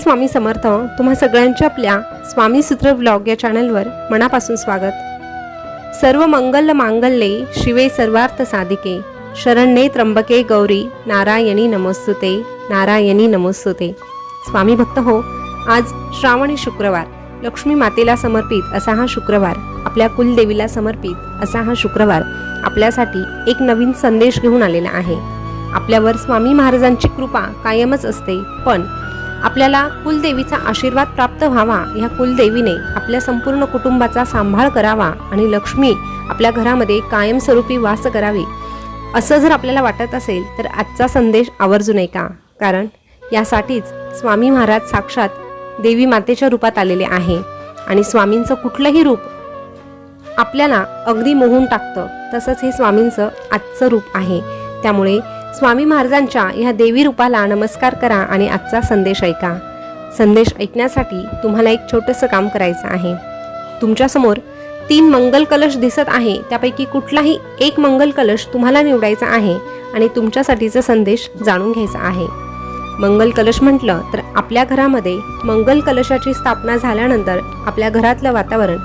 स्वामी समर्थ. तुम्हा सगळ्यांच्या आपल्या स्वामी सूत्र व्लॉग या चॅनलवर मनापासून स्वागत. सर्व मंगल मांगल्ये शिवे सर्वार्थ साधिके शरण्ये त्र्यंबके गौरी नारायणी नमोस्तुते नारायणी नमोस्तुते. स्वामी भक्त हो, आज श्रावणी शुक्रवार, लक्ष्मी मातेला समर्पित असा हा शुक्रवार, आपल्या कुलदेवीला समर्पित असा हा शुक्रवार आपल्यासाठी एक नवीन संदेश घेऊन आलेला आहे. आपल्यावर स्वामी महाराजांची कृपा कायमच असते, पण आपल्याला कुलदेवीचा आशीर्वाद प्राप्त व्हावा, ह्या कुलदेवीने आपल्या संपूर्ण कुटुंबाचा सांभाळ करावा आणि लक्ष्मी आपल्या घरामध्ये कायमस्वरूपी वास करावी, असं जर आपल्याला वाटत असेल तर आजचा संदेश आवर्जून ऐका. कारण यासाठीच स्वामी महाराज साक्षात देवी मातेच्या रूपात आलेले आहे आणि स्वामींचं कुठलंही रूप आपल्याला अगदी मोहून टाकतं, तसंच हे स्वामींचं आजचं रूप आहे. त्यामुळे स्वामी महाराजांच्या ह्या देवी रूपाला नमस्कार करा आणि आजचा संदेश ऐका. संदेश ऐकण्यासाठी तुम्हाला एक छोटंसं काम करायचं आहे. तुमच्यासमोर 3 मंगल कलश दिसत आहे, त्यापैकी कुठलाही एक मंगल कलश तुम्हाला निवडायचा आहे आणि तुमच्यासाठीचा संदेश जाणून घ्यायचा आहे. मंगल कलश म्हटलं तर आपल्या घरामध्ये मंगल कलशाची स्थापना झाल्यानंतर आपल्या घरातलं वातावरण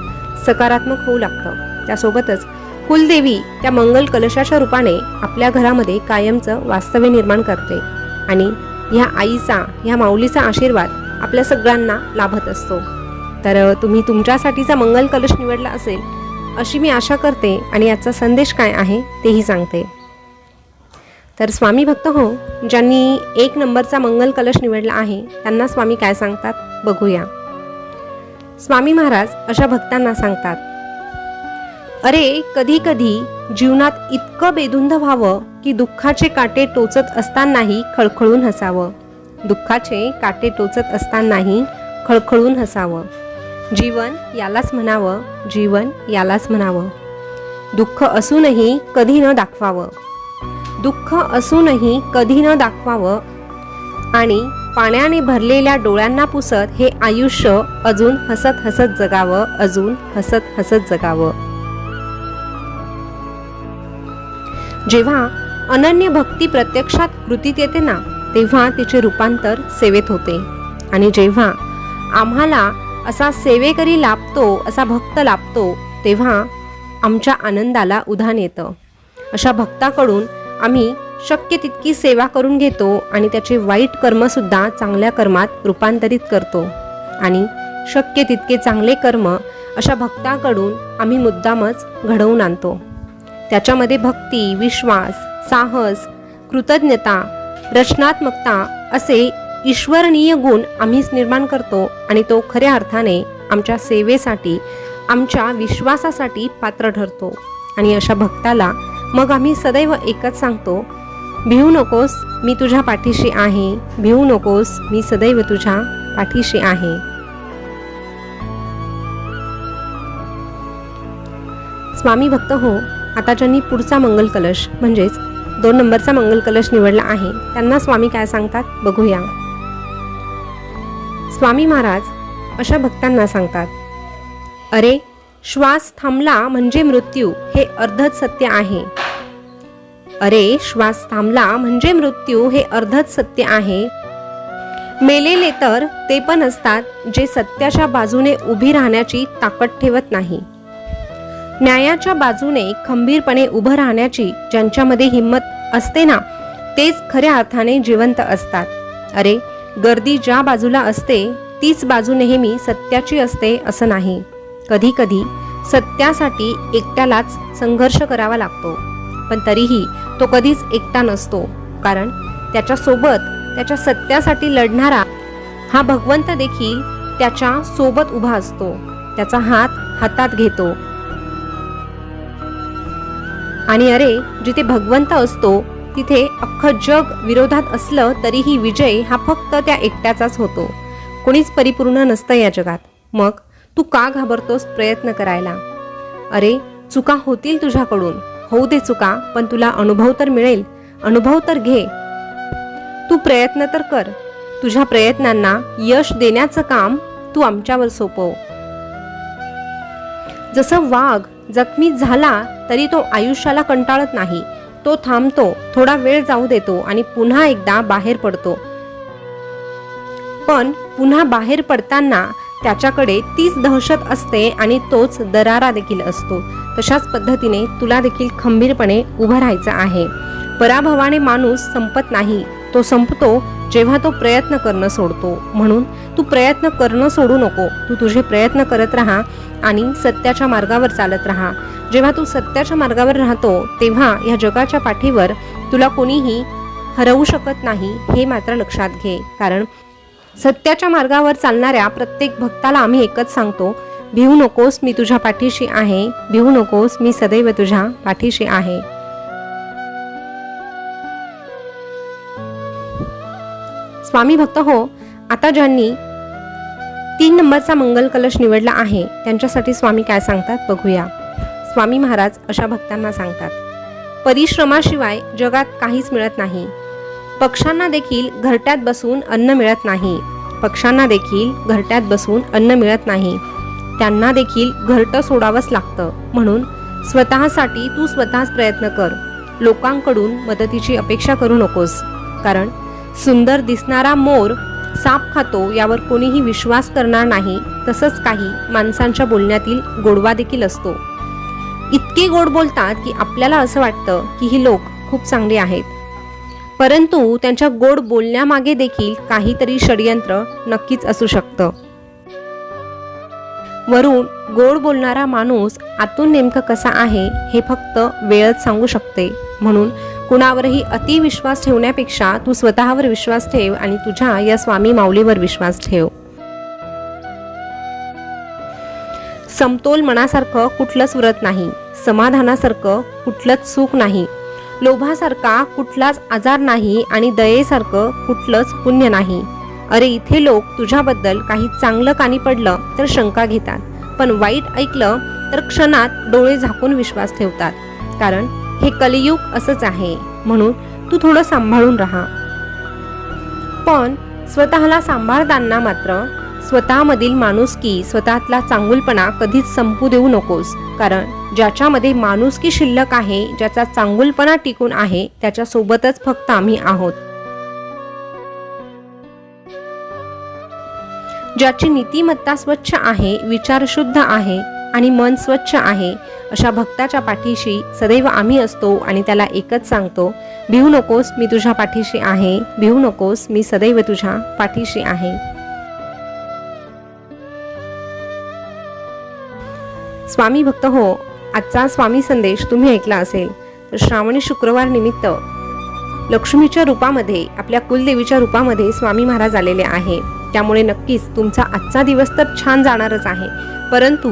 सकारात्मक होऊ लागतं. त्यासोबतच कुलदेवी त्या मंगल कलशाच्या रूपाने आपल्या घरामध्ये कायमचं वास्तव्य निर्माण करते आणि ह्या आईचा, ह्या माऊलीचा आशीर्वाद आपल्या सगळ्यांना लाभत असतो. तर तुम्ही तुमच्यासाठीचा मंगल कलश निवडला असेल अशी मी आशा करते आणि याचा संदेश काय आहे तेही सांगते. तर स्वामी भक्त हो, ज्यांनी 1 नंबरचा मंगल कलश निवडला आहे त्यांना स्वामी काय सांगतात बघूया. स्वामी महाराज अशा भक्तांना सांगतात, अरे कधी कधी जीवनात इतकं बेधुंद व्हावं की दुःखाचे काटे टोचत असतानाही खळखळून हसावं. दुःखाचे काटे टोचत असतानाही खळखळून हसावं. जीवन यालाच म्हणावं, जीवन यालाच म्हणावं. दुःख असूनही कधी न दाखवावं, दुःख असूनही कधी न दाखवावं आणि पाण्याने भरलेल्या डोळ्यांना पुसत हे आयुष्य अजून हसत हसत जगावं, अजून हसत हसत जगावं. जेव्हा अनन्य भक्ती प्रत्यक्षात कृतीत येते ना, तेव्हा तिचे रूपांतर सेवेत होते आणि जेव्हा आम्हाला असा सेवेकरी लाभतो, असा भक्त लाभतो, तेव्हा आमच्या आनंदाला उधाण येतं. अशा भक्ताकडून आम्ही शक्य तितकी सेवा करून घेतो आणि त्याचे वाईट कर्मसुद्धा चांगल्या कर्मात रूपांतरित करतो आणि शक्य तितके चांगले कर्म अशा भक्ताकडून आम्ही मुद्दामच घडवून आणतो. त्याच्यामध्ये भक्ती, विश्वास, साहस, कृतज्ञता, रचनात्मकता असे ईश्वरणीय गुण आम्हीच निर्माण करतो आणि तो खऱ्या अर्थाने आमच्या सेवेसाठी, आमच्या विश्वासासाठी पात्र ठरतो. आणि अशा भक्ताला मग आम्ही सदैव एकच सांगतो, भिवू नकोस, मी तुझ्या पाठीशी आहे, भिवू नकोस, मी सदैव तुझ्या पाठीशी आहे. स्वामी भक्त हो, आता ज्यांनी पुढचा मंगल कलश म्हणजेच 2 नंबरचा मंगल कलश निवडला आहे त्यांना स्वामी काय सांगतात बघूया. स्वामी महाराज अशा भक्तांना सांगतात, अरे श्वास थांबला म्हणजे मृत्यू हे अर्धच सत्य आहे. अरे श्वास थांबला म्हणजे मृत्यू हे अर्धच सत्य आहे. मेलेले तर ते पण असतात जे सत्याच्या बाजूने उभी राहण्याची ताकद ठेवत नाही. न्यायाच्या बाजूने खंबीरपणे उभं राहण्याची ज्यांच्यामध्ये हिंमत असते ना, तेच खऱ्या अर्थाने जिवंत असतात. अरे गर्दी ज्या बाजूला असते तीच बाजू नेहमी सत्याची असते असं नाही. कधी कधी सत्यासाठी एकट्यालाच संघर्ष करावा लागतो, पण तरीही तो कधीच एकटा नसतो, कारण त्याच्यासोबत त्याच्या सत्यासाठी लढणारा हा भगवंत देखील त्याच्या सोबत उभा असतो, त्याचा हात हातात घेतो. आणि अरे जिथे भगवंत असतो तिथे अख्खं जग विरोधात असलं तरीही विजय हा फक्त त्या एकट्याचाच होतो. कोणीच परिपूर्ण नसतं या जगात. मग तू का घाबरतोस प्रयत्न करायला? अरे चुका होतील तुझ्याकडून, होऊ दे चुका, पण तुला अनुभव तर मिळेल, अनुभव तर घे. तू प्रयत्न तर कर, तुझ्या प्रयत्नांना यश देण्याचं काम तू आमच्यावर सोपव. जसं वाघ जखमी झाला तरी तो आयुष्याला कंटाळत नाही, तो थांबतो, थोडा वेळ जाऊ देतो आणि पुन्हा एकदा बाहेर पडतो. पण पुन्हा बाहेर पडताना त्याच्याकडे तीच दहशत असते आणि तोच दरारा देखील असतो. तशाच पद्धतीने तुला देखील खंबीरपणे उभं राहायचं आहे. पराभवाने माणूस संपत नाही, तो संपतो जेव्हा तो प्रयत्न करणं सोडतो. म्हणून तू प्रयत्न करणं सोडू नको. तू तुझे प्रयत्न करत राहा आणि सत्याच्या मार्गावर चालत राहा. जेव्हा तू सत्याच्या मार्गावर राहतो तेव्हा या जगाच्या पाठीवर तुला कोणीही हरवू शकत नाही, हे मात्र लक्षात घे. कारण सत्याच्या मार्गावर चालणाऱ्या प्रत्येक भक्ताला आम्ही एकच सांगतो, भिवू नकोस, मी तुझ्या पाठीशी आहे. भिवू नकोस, मी सदैव तुझ्या पाठीशी आहे. स्वामी भक्त हो, आता ज्यांनी 3 नंबरचा मंगल कलश निवडला आहे त्यांच्यासाठी स्वामी काय सांगतात बघूया. स्वामी महाराज अशा भक्तांना सांगतात, परिश्रमाशिवाय जगात काहीच मिळत नाही. पक्ष्यांना देखील घरट्यात बसून अन्न मिळत नाही. पक्ष्यांना देखील घरट्यात बसून अन्न मिळत नाही. त्यांना देखील घरटं सोडावंच लागतं. म्हणून स्वतःसाठी तू स्वतःच प्रयत्न कर. लोकांकडून मदतीची अपेक्षा करू नकोस. कारण सुंदर दिसणारा मोर साप खातो यावर कोणीही विश्वास करणार नाही. तसंच काही माणसांच्या बोलण्यातील गोडवा देखील असतो. इतके गोड बोलतात की आपल्याला असं वाटतं की ही लोक खूप चांगली आहेत, परंतु त्यांच्या गोड बोलण्यामागे देखील काहीतरी षडयंत्र नक्कीच असू शकतं. वरून गोड बोलणारा माणूस आतून नेमकं कसा आहे हे फक्त वेळच सांगू शकते. म्हणून कुणावरही अति विश्वास ठेवण्यापेक्षा तू स्वतःवर विश्वास ठेव आणि तुझ्या या स्वामी माऊलीवर विश्वास ठेव. समतोल मनासारखं कुठलंच व्रत नाही. समाधानासारखं कुठलंच सुख नाही. लोभासारखा कुठलाच आजार नाही आणि दयेसारखं कुठलंच पुण्य नाही. अरे इथे लोक तुझ्याबद्दल काही चांगलं कानी पडलं तर शंका घेतात, पण वाईट ऐकलं तर क्षणात डोळे झाकून विश्वास ठेवतात. कारण हे कलियुग असंच आहे. म्हणून तू थोडं सांभाळून राहा. पण स्वतःला सांभाळताना मात्र स्वतःमधील माणुसकी, स्वतःतला चांगुलपणा कधीच संपू देऊ नकोस. कारण ज्याच्यामध्ये माणुसकी शिल्लक आहे, ज्याचा चांगुलपणा टिकून आहे, त्याच्यासोबतच फक्त आम्ही आहोत. ज्याची नीतिमत्ता स्वच्छ आहे, विचार शुद्ध आहे आणि मन स्वच्छ आहे, अशा भक्ताच्या पाठीशी सदैव आम्ही असतो आणि त्याला एकच सांगतो, भिवू नकोस, मी तुझ्या पाठीशी आहे. भिवू नकोस, मी सदैव तुझ्या पाठीशी आहे. स्वामी भक्त हो, आजचा स्वामी संदेश तुम्ही ऐकला असेल तर श्रावणी शुक्रवार निमित्त लक्ष्मीच्या रूपामध्ये, आपल्या कुलदेवीच्या रूपामध्ये स्वामी महाराज आलेले आहे. त्यामुळे नक्कीच तुमचा आजचा दिवस तर छान जाणारच आहे. परंतु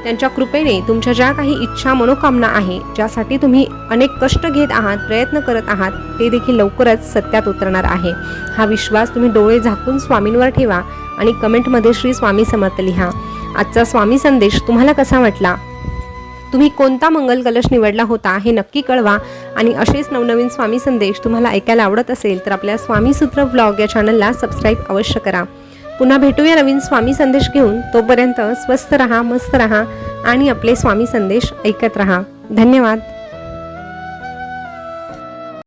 त्यांच्या कृपेने तुमच्या ज्या काही इच्छा, मनोकामना आहे, ज्यासाठी तुम्ही अनेक कष्ट घेत आहात, प्रयत्न करत आहात, ते देखील लवकरच सत्यात उतरणार आहे. हा विश्वास तुम्ही डोळे झाकून स्वामींवर ठेवा आणि कमेंटमध्ये श्री स्वामी समर्थ लिहा. आजचा स्वामी संदेश तुम्हाला कसा वाटला, तुम्ही कोणता मंगल कलश निवडला होता हे नक्की कळवा. आणि असेच नवनवीन स्वामी संदेश तुम्हाला ऐकायला आवडत असेल तर आपल्या स्वामी सूत्र व्लॉग या चॅनलला सबस्क्राईब अवश्य करा. पुन्हा भेटूया नवीन स्वामी संदेश घेऊन. तोपर्यंत स्वस्थ रहा, मस्त रहा आणि आपले स्वामी संदेश ऐकत रहा. धन्यवाद.